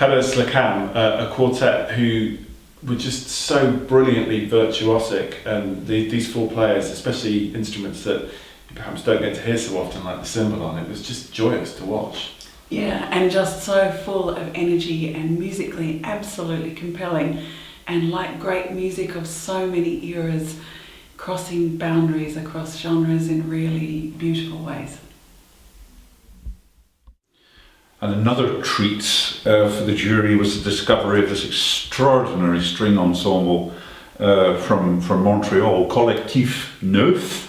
a quartet who were just so brilliantly virtuosic, and these four players, especially instruments that you perhaps don't get to hear so often, like the cymbalon, it was just joyous to watch. Yeah, and just so full of energy and musically absolutely compelling, and like great music of so many eras, crossing boundaries across genres in really beautiful ways. And another treat for the jury was the discovery of this extraordinary string ensemble from Montreal, Collectif Neuf.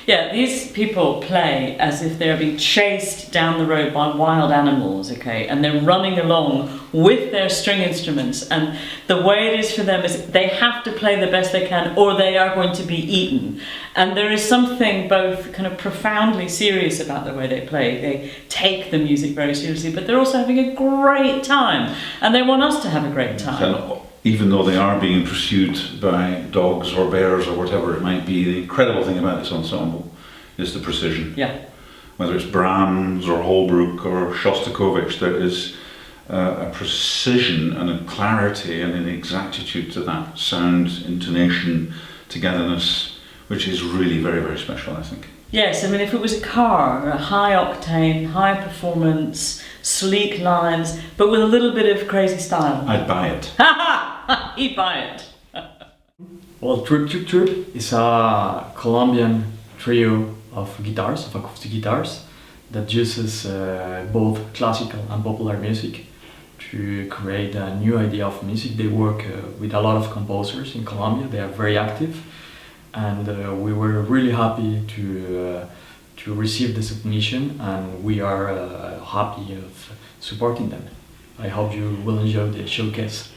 Yeah, these people play as if they're being chased down the road by wild animals, okay, and they're running along with their string instruments, and the way it is for them is they have to play the best they can or they are going to be eaten. And there is something both kind of profoundly serious about the way they play. They take the music very seriously, but they're also having a great time, and they want us to have a great time. And even though they are being pursued by dogs or bears or whatever it might be, the incredible thing about this ensemble is the precision. Yeah. Whether it's Brahms or Holbrook or Shostakovich, there is a precision and a clarity and an exactitude to that sound, intonation, togetherness, which is really very, very special, I think. Yes, I mean, if it was a car, a high octane, high performance, sleek lines, but with a little bit of crazy style. I'd buy it. He'd buy it. Well, Trip Trip Trip is a Colombian trio of guitars, of acoustic guitars, that uses both classical and popular music to create a new idea of music. They work with a lot of composers in Colombia. They are very active, and we were really happy to receive the submission, and we are happy of supporting them. I hope you will enjoy the showcase.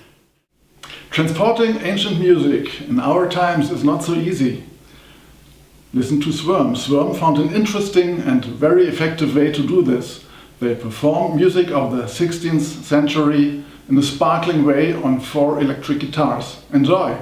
Transporting ancient music in our times is not so easy. Listen to ZWERM. ZWERM found an interesting and very effective way to do this. They perform music of the 16th century in a sparkling way on 4 electric guitars. Enjoy!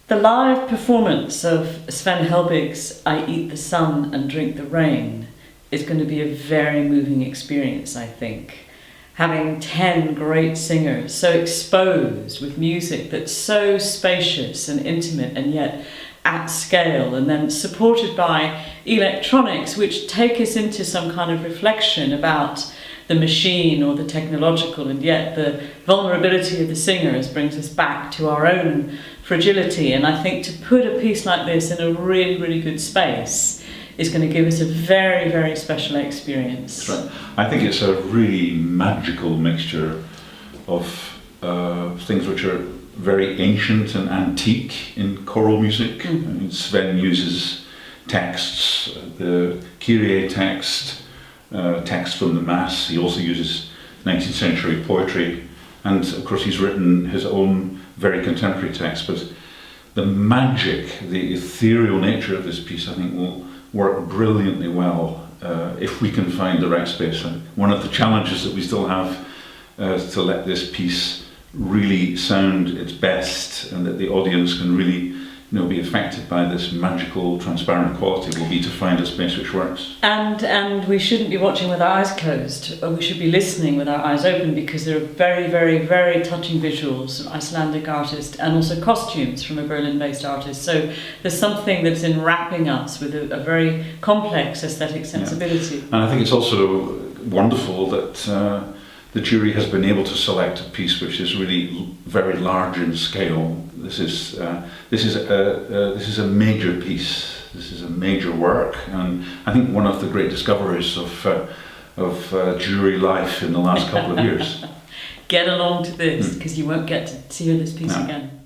The live performance of Sven HELBIG's I Eat the Sun and Drink the Rain is going to be a very moving experience, I think. Having 10 great singers so exposed with music that's so spacious and intimate and yet at scale, and then supported by electronics which take us into some kind of reflection about the machine or the technological, and yet the vulnerability of the singers brings us back to our own fragility. And I think to put a piece like this in a really, really good space is going to give us a very, very special experience. That's right. I think it's a really magical mixture of things which are very ancient and antique in choral music. Mm-hmm. I mean, Sven uses texts, the Kyrie text, text from the Mass. He also uses 19th century poetry, and of course he's written his own very contemporary text. But the magic, the ethereal nature of this piece, I think, will work brilliantly well if we can find the right space. And one of the challenges that we still have is to let this piece really sound its best, and that the audience can really, be affected by this magical, transparent quality, will be to find a space which works. And we shouldn't be watching with our eyes closed, or we should be listening with our eyes open, because there are very, very, very touching visuals, an Icelandic artist, and also costumes from a Berlin-based artist. So there's something that's enwrapping us with a very complex aesthetic sensibility. Yeah. And I think it's also wonderful that the jury has been able to select a piece which is really very large in scale. This is a major piece. This is a major work, and I think one of the great discoveries of jury life in the last couple of years. Get along to this, because you won't get to hear this piece again.